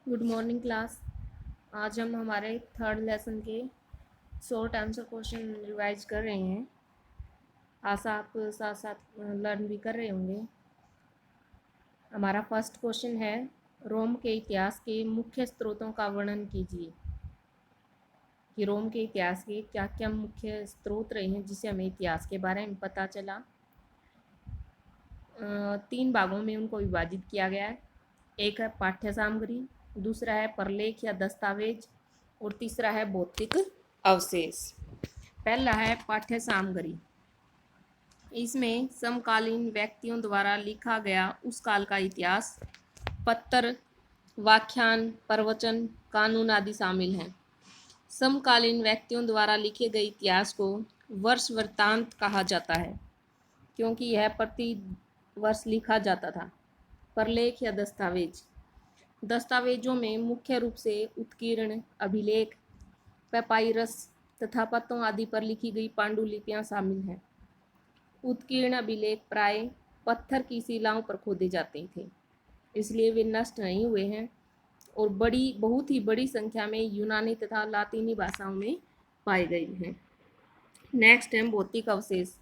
Good morning class. आज हम हमारे थर्ड लेसन के शॉर्ट आंसर क्वेश्चन रिवाइज कर रहे हैं। आशा आप साथ साथ लर्न भी कर रहे होंगे। हमारा फर्स्ट क्वेश्चन है, रोम के इतिहास के मुख्य स्रोतों का वर्णन कीजिए। कि रोम के इतिहास के क्या क्या मुख्य स्रोत रहे हैं जिससे हमें इतिहास के बारे में पता चला। तीन भागों में उनको विभाजित किया गया है। एक है पाठ्य सामग्री, दूसरा है प्रलेख या दस्तावेज और तीसरा है भौतिक अवशेष। पहला है पाठ्य सामग्री। इसमें समकालीन व्यक्तियों द्वारा लिखा गया उस काल का इतिहास, पत्र, व्याख्यान, प्रवचन, कानून आदि शामिल हैं। समकालीन व्यक्तियों द्वारा लिखे गए इतिहास को वर्ष वृत्तांत कहा जाता है, क्योंकि यह प्रति वर्ष लिखा जाता था। प्रलेख या दस्तावेज, दस्तावेजों में मुख्य रूप से उत्कीर्ण, अभिलेख, पेपाइरस तथा पत्रों आदि पर लिखी गई पांडुलिपियां शामिल हैं। उत्कीर्ण अभिलेख प्राय पत्थर की शिलाओं पर खोदे जाते थे, इसलिए वे नष्ट नहीं हुए हैं और बहुत ही बड़ी संख्या में यूनानी तथा लातीनी भाषाओं में पाए गए हैं। नेक्स्ट है भौतिक अवशेष।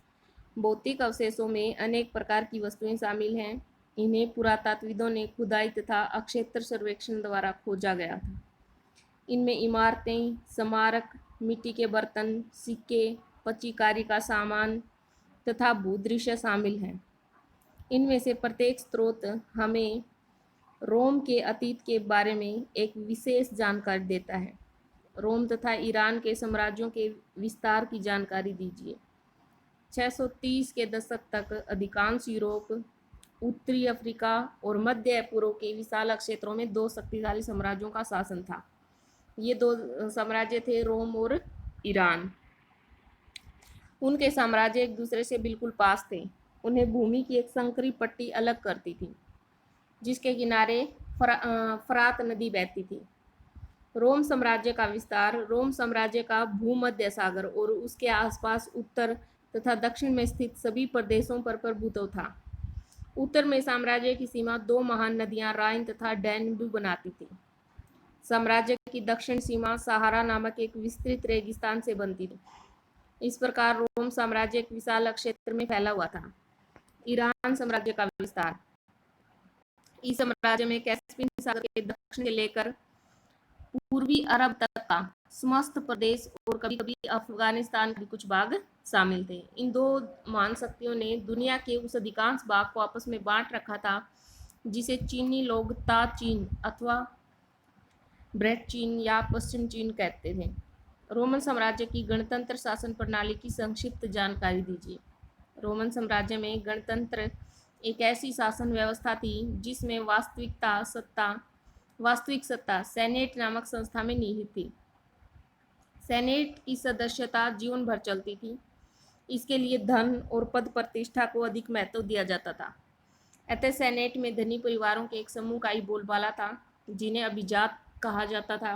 भौतिक अवशेषों में अनेक प्रकार की वस्तुएं शामिल हैं। इन्हें पुरातत्वविदों ने खुदाई तथा अक्षेत्र सर्वेक्षण द्वारा खोजा गया था। इनमें इमारतें, स्मारक, मिट्टी के बर्तन, सिक्के, पच्चीकारी का सामान तथा भूदृश्य शामिल हैं। इनमें से प्रत्येक स्रोत हमें रोम के अतीत के बारे में एक विशेष जानकारी देता है। रोम तथा ईरान के साम्राज्यों के विस्तार की जानकारी दीजिए। 630 के दशक तक अधिकांश यूरोप, उत्तरी अफ्रीका और मध्य पूर्व के विशाल क्षेत्रों में दो शक्तिशाली साम्राज्यों का शासन था। ये दो साम्राज्य थे रोम और ईरान। उनके साम्राज्य एक दूसरे से बिल्कुल पास थे। उन्हें भूमि की एक संकरी पट्टी अलग करती थी, जिसके किनारे फरात नदी बहती थी। रोम साम्राज्य का विस्तार रोम साम्राज्य का भूमध्य सागर और उसके आसपास उत्तर तथा दक्षिण में स्थित सभी प्रदेशों पर प्रभुत्व था। उत्तर में साम्राज्य की सीमा दो महान नदियां राइन तथा डैन्यूब बनाती थी। साम्राज्य की दक्षिण सीमा सहारा नामक एक विस्तृत रेगिस्तान से बनती थी। इस प्रकार रोम साम्राज्य एक विशाल क्षेत्र में फैला हुआ था। ईरान साम्राज्य का विस्तार, इस साम्राज्य में कैस्पियन सागर के दक्षिण से लेकर पूर्वी अरब तक का समस्त प्रदेश और कभी कभी अफगानिस्तान के कुछ भाग शामिल थे। इन दो महान शक्तियों ने दुनिया के उस अधिकांश भाग को आपस में बांट रखा था जिसे चीनी लोग ता चीन अथवा ब्रेड चीन या पश्चिम चीन कहते थे। रोमन साम्राज्य की गणतंत्र शासन प्रणाली की संक्षिप्त जानकारी दीजिए। रोमन साम्राज्य में गणतंत्र एक ऐसी शासन व्यवस्था थी जिसमें वास्तविक सत्ता सेनेट नामक संस्था में निहित थी। सेनेट की सदस्यता जीवन भर चलती थी। इसके लिए धन और पद प्रतिष्ठा को अधिक महत्व दिया जाता था। अतः सेनेट में धनी परिवारों के एक समूह का ही बोलबाला था, जिन्हें अभिजात कहा जाता था।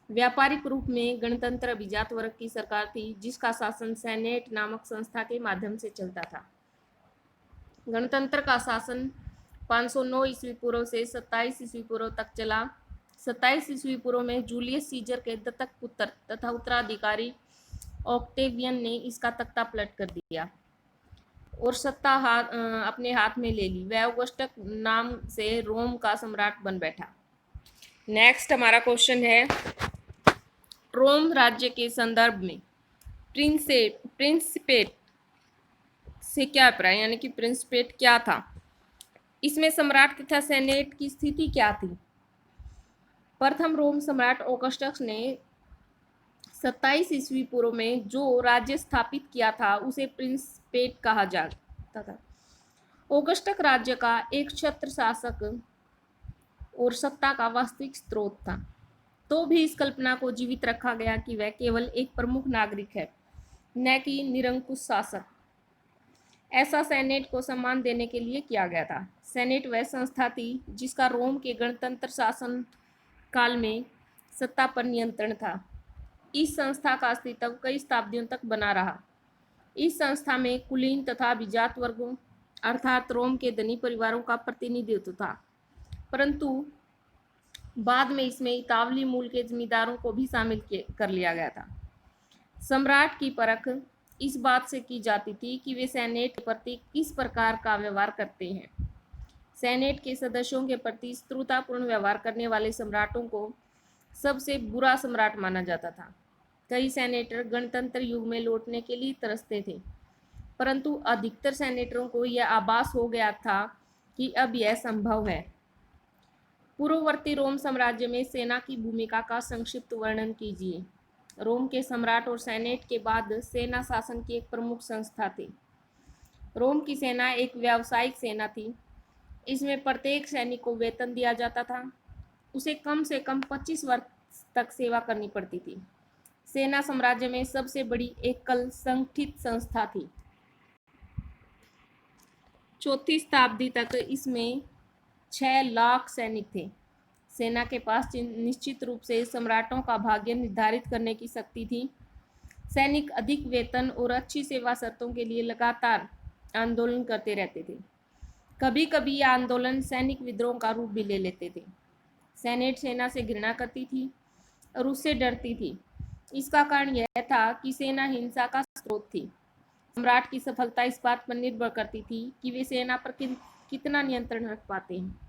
व्यापारिक रूप में गणतंत्र अभिजात वर्ग की सरकार थी, जिसका शासन सेनेट नामक संस्था के माध्यम से चलता था। गणतंत्र का शासन 509 ईस्वी पूर्व से 27 ईस्वी पूर्व तक चला। 27 ईस्वी पूर्व में जूलियस सीजर के दत्तक पुत्र तथा उत्तराधिकारी ऑक्टेवियन ने इसका तख्ता पलट कर दिया और सत्ता अपने हाथ में ले ली। वह ऑगस्टस नाम से रोम का सम्राट बन बैठा। नेक्स्ट हमारा क्वेश्चन है, रोम राज्य के संदर्भ में प्रिंसिपेट से क्या अभिप्राय, यानी कि प्रिंसिपेट क्या था। इसमें सम्राट तथा सेनेट की स्थिति क्या थी। प्रथम रोम सम्राट ऑगस्टस ने 27 ईस्वी पूर्व में जो राज्य स्थापित किया था उसे प्रिंसिपेट कहा जाता था। ऑगस्टस राज्य का एक छत्र शासक और सत्ता का वास्तविक स्रोत था, तो भी इस कल्पना को जीवित रखा गया कि वह केवल एक प्रमुख नागरिक है, न कि निरंकुश शासक। ऐसा सेनेट को सम्मान देने के लिए किया गया था। सेनेट वह संस्था थी जिसका रोम के गणतंत्र शासन काल में सत्ता पर नियंत्रण था। इस संस्था का अस्तित्व कई शताब्दियों तक बना रहा। इस संस्था में कुलीन तथा अभिजात वर्गों अर्थात रोम के धनी परिवारों का प्रतिनिधित्व था, परंतु बाद में इसमें इतावली मूल के जमींदारों को भी शामिल कर लिया गया था। सम्राट की परख इस बात से की जाती थी कि वे सेनेट के प्रति किस प्रकार का व्यवहार करते हैं। सेनेट के सदस्यों के प्रति शत्रुतापूर्ण व्यवहार करने वाले सम्राटों को सबसे बुरा सम्राट माना जाता था। कई सेनेटर गणतंत्र युग में लौटने के लिए तरसते थे, परंतु अधिकतर सेनेटरों को यह आभास हो गया था कि अब यह संभव है। पूर्ववर्ती रोम साम्राज्य में सेना की भूमिका का संक्षिप्त वर्णन कीजिए। रोम के सम्राट और सेनेट के बाद सेना शासन की एक प्रमुख संस्था थी। रोम की सेना एक व्यावसायिक सेना थी। इसमें प्रत्येक सैनिक को वेतन दिया जाता था। उसे कम से कम 25 वर्ष तक सेवा करनी पड़ती थी। सेना साम्राज्य में सबसे बड़ी एकल संगठित संस्था थी। 4वीं शताब्दी तक इसमें 6 लाख सैनिक थे। सेना के पास निश्चित रूप से सम्राटों का भाग्य निर्धारित करने की शक्ति थी। सैनिक अधिक वेतन और अच्छी सेवा शर्तों के लिए लगातार आंदोलन करते रहते थे। कभी कभी यह आंदोलन सैनिक विद्रोह का रूप भी ले लेते थे। सेनेट सेना से घृणा करती थी और उससे डरती थी। इसका कारण यह था कि सेना हिंसा का स्रोत थी। सम्राट की सफलता इस बात पर निर्भर करती थी कि वे सेना पर कितना नियंत्रण रख पाते हैं।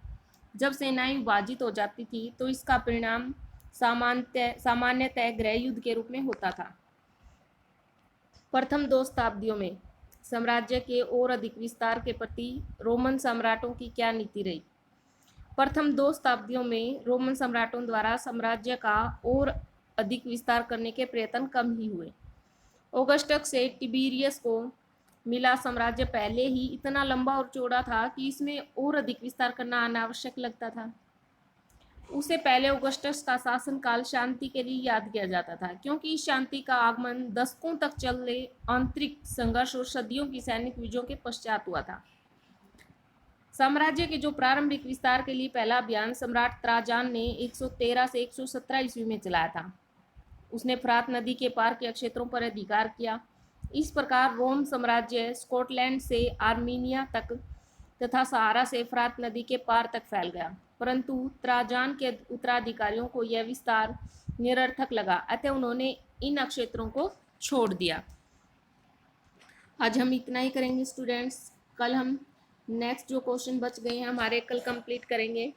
जब सेनाएं विभाजित हो जाती थी तो इसका परिणाम सामान्यतः गृह युद्ध के रूप में होता था। प्रथम 2 शताब्दियों में साम्राज्य के और अधिक विस्तार के प्रति रोमन सम्राटों की क्या नीति रही? प्रथम 2 शताब्दियों में रोमन सम्राटों द्वारा साम्राज्य का और अधिक विस्तार करने के प्रयत्न कम ही हुए। ऑगस्टस से टिबेरियस को मिला साम्राज्य पहले ही इतना लंबा और चौड़ा था कि इसमें और अधिक विस्तार करना अनावश्यक लगता था। उससे पहले ऑगस्टस का शासनकाल शांति के लिए याद किया जाता था, क्योंकि इस शांति का आगमन दशकों तक चले आंतरिक संघर्ष और सदियों की सैनिक विजयों के पश्चात हुआ था। साम्राज्य के जो प्रारंभिक विस्तार के लिए पहला अभियान सम्राट त्राजान ने 113 से 117 ईस्वी में चलाया था। उसने फरात नदी के पार के क्षेत्रों पर अधिकार किया। इस प्रकार रोम साम्राज्य स्कॉटलैंड से आर्मीनिया तक तथा सहारा से फरात नदी के पार तक फैल गया, परंतु त्राजान के उत्तराधिकारियों को यह विस्तार निरर्थक लगा, अतः उन्होंने इन क्षेत्रों को छोड़ दिया। आज हम इतना ही करेंगे स्टूडेंट्स। कल हम नेक्स्ट जो क्वेश्चन बच गए हैं हमारे कल कंप्लीट करेंगे।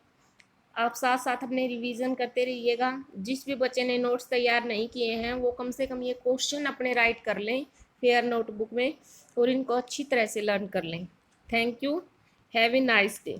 आप साथ साथ अपने रिवीजन करते रहिएगा। जिस भी बच्चे ने नोट्स तैयार नहीं किए हैं वो कम से कम ये क्वेश्चन अपने राइट कर लें फेयर नोटबुक में और इनको अच्छी तरह से लर्न कर लें। Thank you. Have a nice day.